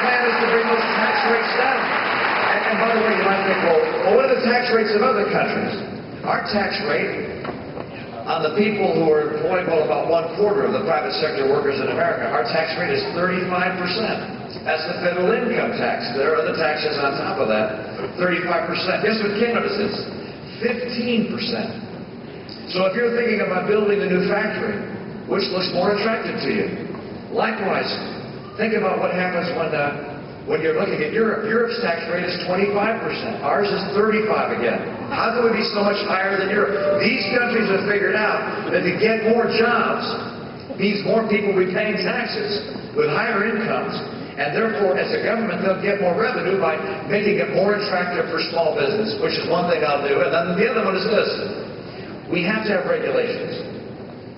plan is to bring those tax rates down. And by the way, you might think, well, what are the tax rates of other countries? Our tax rate on the people who are employed, well, about 1/4 of the private sector workers in America, our tax rate is 35%. That's the federal income tax. There are other taxes on top of that, 35%. Guess what Canada's is? 15%. So if you're thinking about building a new factory, which looks more attractive to you? Likewise, think about what happens when you're looking at Europe. Europe's tax rate is 25%. Ours is 35% again. How can we be so much higher than Europe? These countries have figured out that to get more jobs means more people repaying taxes with higher incomes. And therefore, as a government, they'll get more revenue by making it more attractive for small business, which is one thing I'll do. And then the other one is this. We have to have regulations.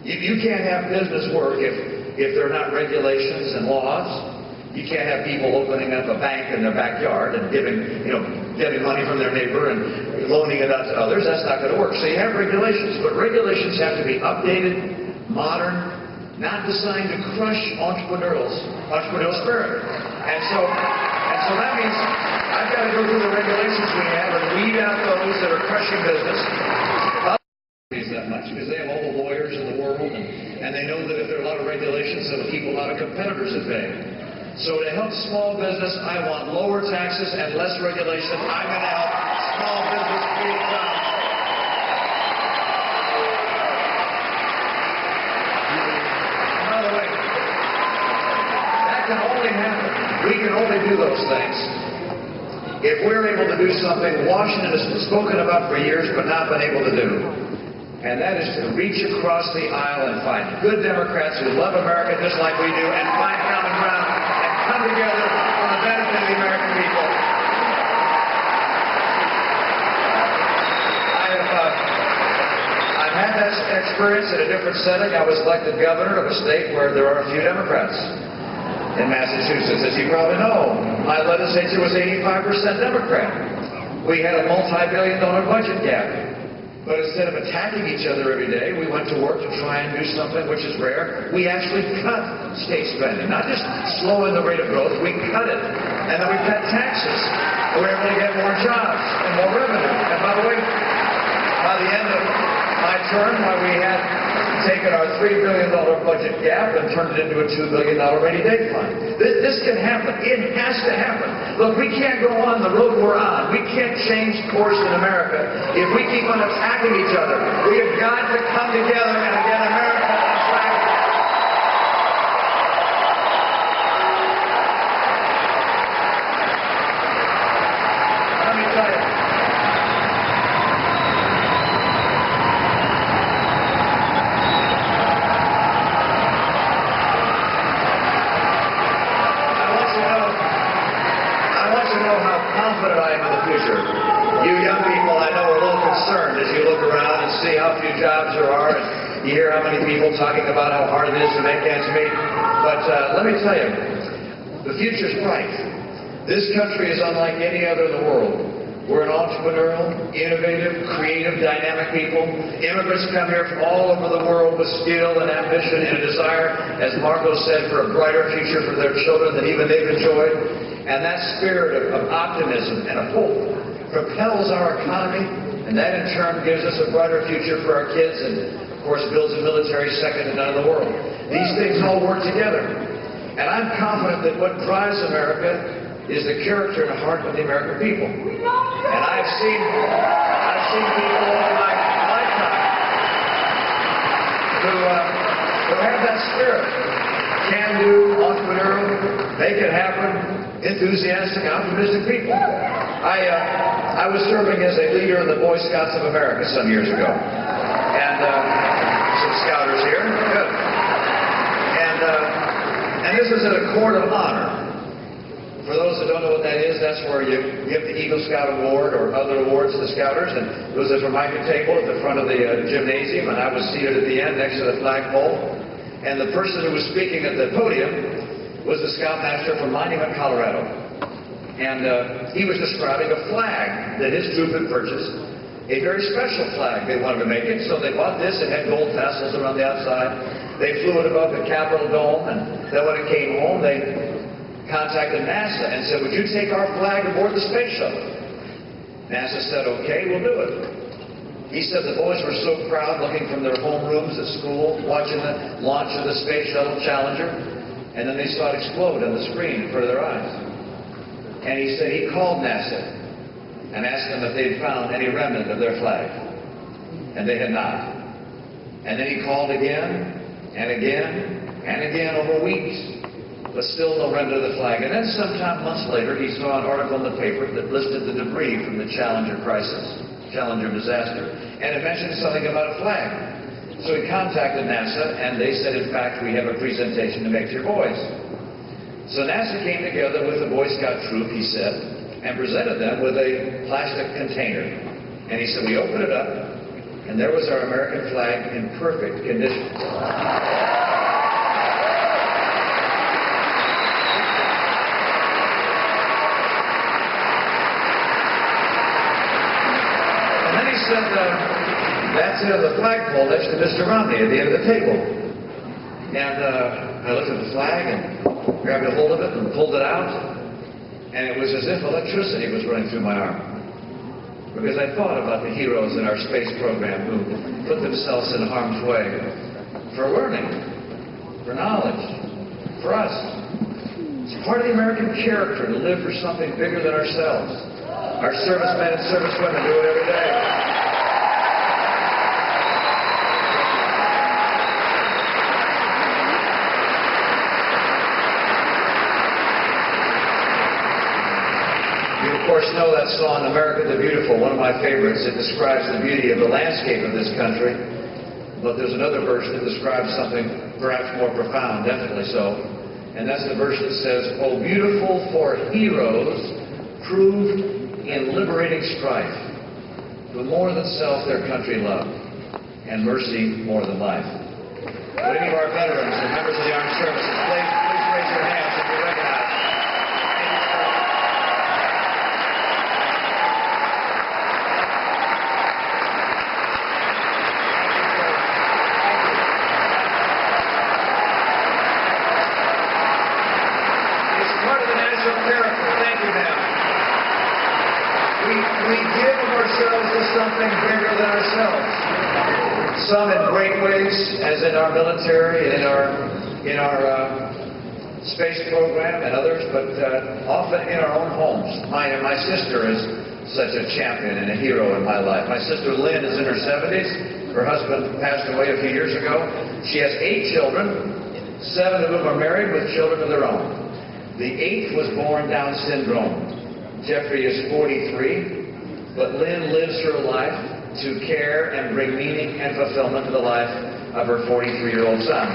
You can't have business work if there are not regulations and laws. You can't have people opening up a bank in their backyard and getting money from their neighbor and loaning it out to others. That's not going to work. So you have regulations, but regulations have to be updated, modern, not designed to crush entrepreneurial spirit. And so that means I've got to go through the regulations we have and weed out those that are crushing business. That much because they have all the lawyers in the world and they know that if there are a lot of regulations, it'll keep a lot of competitors at bay. So to help small business, I want lower taxes and less regulation. I'm going to help small business create jobs. By the way, that can only happen. We can only do those things if we're able to do something Washington has spoken about for years but not been able to do. And that is to reach across the aisle and find good Democrats who love America just like we do and find common ground and come together for the benefit of the American people. I've had that experience in a different setting. I was elected governor of a state where there are a few Democrats in Massachusetts. As you probably know, my legislature was 85% Democrat. We had a multi-billion-dollar budget gap. But instead of attacking each other every day, we went to work to try and do something which is rare. We actually cut state spending, not just slowing the rate of growth, we cut it. And then we cut taxes. And we were able to get more jobs and more revenue. And by the way, by the end of my term, we had taken our $3 billion budget gap and turned it into a $2 billion rainy day fund. This can happen. It has to happen. Look, we can't go on the road we're on. We can't change course in America if we keep on attacking each other. We have got to come together and get America on track. Let me tell you. You young people, I know, are a little concerned as you look around and see how few jobs there are, and you hear how many people talking about how hard it is to make ends meet. But let me tell you, the future's bright. This country is unlike any other in the world. We're an entrepreneurial, innovative, creative, dynamic people. Immigrants come here from all over the world with skill and ambition and a desire, as Marco said, for a brighter future for their children than even they've enjoyed. And that spirit of optimism and of hope propels our economy, and that in turn gives us a brighter future for our kids and, of course, builds a military second to none in the world. These things all work together. And I'm confident that what drives America is the character and heart of the American people. And I've seen people over my lifetime who have that spirit. Can-do, entrepreneurial, make it happen, enthusiastic, optimistic people. I was serving as a leader in the Boy Scouts of America some years ago. And some scouters here. Good. And this is at a court of honor. For those that don't know what that is, that's where you give the Eagle Scout Award or other awards to scouters. And it was at a reminder table at the front of the gymnasium, and I was seated at the end next to the flagpole. And the person who was speaking at the podium was the scoutmaster from Monument, Colorado. And he was describing a flag that his troop had purchased, a very special flag. They wanted to make it, so they bought this. It had gold tassels around the outside. They flew it above the Capitol Dome, and then when it came home, they contacted NASA and said, would you take our flag aboard the space shuttle? NASA said, okay, we'll do it. He said the boys were so proud looking from their homerooms at school, watching the launch of the Space Shuttle Challenger, and then they saw it explode on the screen in front of their eyes. And he said he called NASA and asked them if they'd found any remnant of their flag. And they had not. And then he called again, and again, and again over weeks, but still no remnant of the flag. And then sometime months later, he saw an article in the paper that listed the debris from the Challenger crisis. Challenger disaster, and it mentioned something about a flag. So he contacted NASA, and they said, in fact, we have a presentation to make to your boys. So NASA came together with the Boy Scout troop, he said, and presented them with a plastic container. And he said, we opened it up, and there was our American flag in perfect condition. Said, that's it on the flagpole next to Mr. Romney at the end of the table. And I looked at the flag and grabbed a hold of it and pulled it out, and it was as if electricity was running through my arm. Because I thought about the heroes in our space program who put themselves in harm's way for learning, for knowledge, for us. It's part of the American character to live for something bigger than ourselves. Our servicemen and servicewomen do it every day. Of course, know that song, America the Beautiful, one of my favorites. It describes the beauty of the landscape of this country. But there's another verse that describes something perhaps more profound, definitely so. And that's the verse that says, oh, beautiful for heroes proved in liberating strife, who more than self their country love, and mercy more than life. Would any of our veterans and members of the armed services please raise your hands if you're recognized? We give of ourselves to something bigger than ourselves. Some in great ways, as in our military and in our space program and others, but often in our own homes. My sister is such a champion and a hero in my life. My sister Lynn is in her 70s. Her husband passed away a few years ago. She has 8 children, 7 of whom are married with children of their own. The 8th was born Down syndrome. Jeffrey is 43, but Lynn lives her life to care and bring meaning and fulfillment to the life of her 43-year-old son.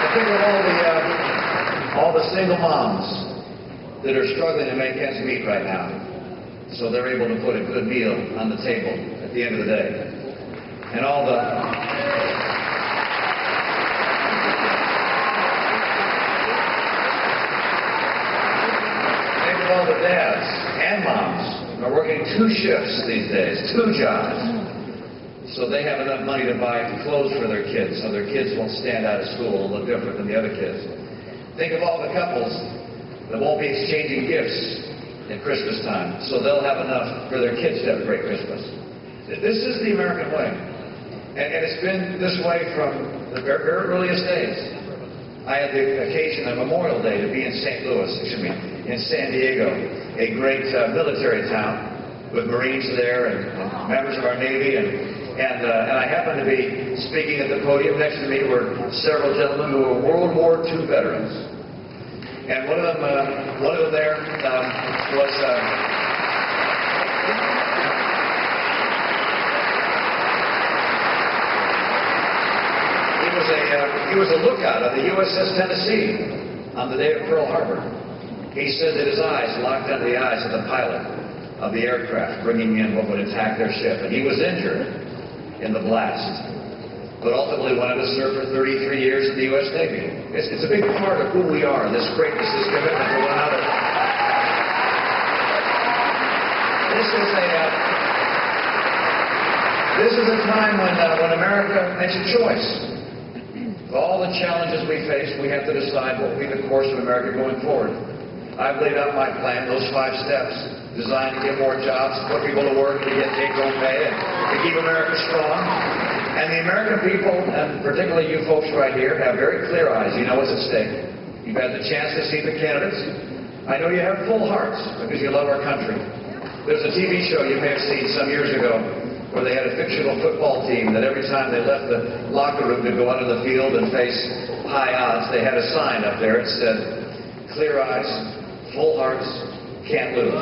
I think of all the single moms that are struggling to make ends meet right now, so they're able to put a good meal on the table at the end of the day. And all the all the dads and moms are working 2 shifts these days, 2 jobs, so they have enough money to buy clothes for their kids, so their kids won't stand out of school and look different than the other kids. Think of all the couples that won't be exchanging gifts at Christmas time, so they'll have enough for their kids to have a great Christmas. This is the American way, and it's been this way from the very, very earliest days. I had the occasion on Memorial Day to be in in San Diego, a great military town with Marines there and members of our Navy, and I happened to be speaking at the podium. Next to me were several gentlemen who were World War II veterans, and one of them there was. He was a lookout of the USS Tennessee on the day of Pearl Harbor. He said that his eyes locked onto the eyes of the pilot of the aircraft bringing in what would attack their ship. And he was injured in the blast, but ultimately wanted to serve for 33 years in the U.S. Navy. It's a big part of who we are, this greatness, this commitment to one another. This is a time when America makes a choice. With all the challenges we face, we have to decide what will be the course of America going forward. I've laid out my plan, those 5 steps, designed to get more jobs, to put people to work, to get take-home pay, and to keep America strong. And the American people, and particularly you folks right here, have very clear eyes. You know what's at stake. You've had the chance to see the candidates. I know you have full hearts because you love our country. There's a TV show you may have seen some years ago where they had a fictional football team that every time they left the locker room to go onto the field and face high odds, they had a sign up there. It said, "Clear eyes, full hearts, can't lose."